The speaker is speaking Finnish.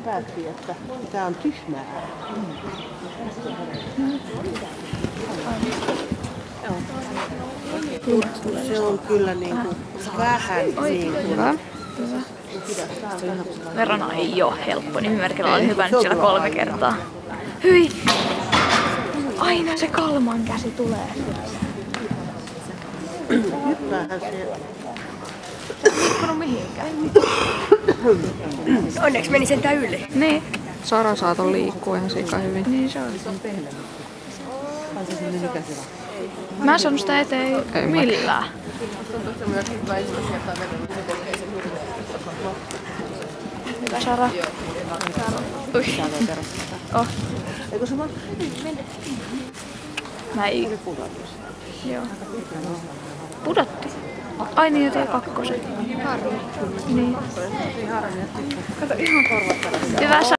päätti, että tää on tyhmää. Se on kyllä niinku vähän niinku... Hyvä. Verona ei oo helppo, nimimerkillä oli hyvä nyt siellä 3 kertaa. Hyi! Aina se Kalman käsi tulee. Hyppäähän se... Se ei liikkunut mihinkään. Onneksi meni sentään yli. Niin. Sara saaton liikkuu ihan sika hyvin. Niin se on. Mä en saanut sitä eteen millään. Hyvä Sara. Ui. Oh. Eikö se vaan? Mä ei... Joo. Pudotti. Ai niin, toi 2. Niin. Kato ihan korvat. Hyvä Sara.